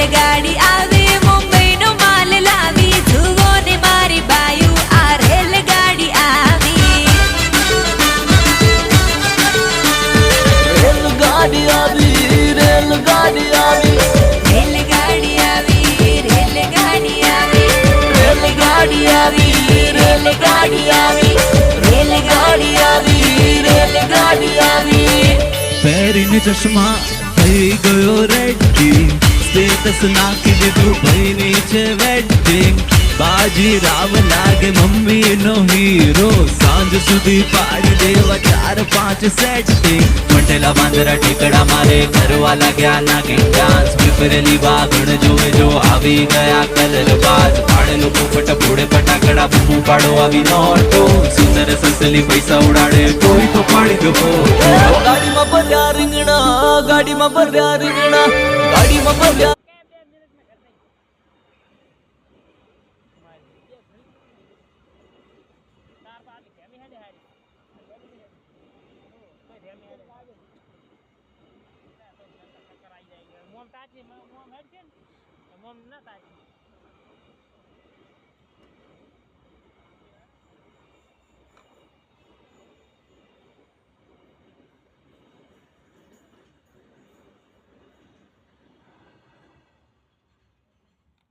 રેલગાડી આવી મુંબઈનો માલ લાવી જુઓ ને મારી બાયુ આ રેલગાડી આવી રેલગાડી આવી રેલગાડી આવી રેલગાડી આવી રેલગાડી આવી રેલગાડી આવી રેલગાડી આવી રેલગાડી આવી રેલગાડી આવી પહેરીને ચશ્મા થઈ ગયો રેડી સ્ટેટસ નાખી દીધું ભાઈની છે વેડિંગ બાજી રાવ લાગે મમ્મીનો હીરો સાંજ સુધી પાડી દેવા 4-5 સેટિંગ મંટેલા વાંદરા ટીકડા મારે કરવા લાગ્યા નાગિન ડાન્સ પીપરેલી વાગણ જોવે જો આવી ગયા કલર બાજ પાડેલો પોપટ ફોડે ફટાકડા બૂમો પાડો આવી નોટો સુંદર સસલી પૈસા ઉડાડે કોઈ તો પાડી દો ગાડીમાં ભર્યા રીંગણા ગાડીમાં ભર્યા રીંગણા ગાડીમાં ભર્યા મોમ તાજી મોમ હેડ છે ને મોમ ના તાજી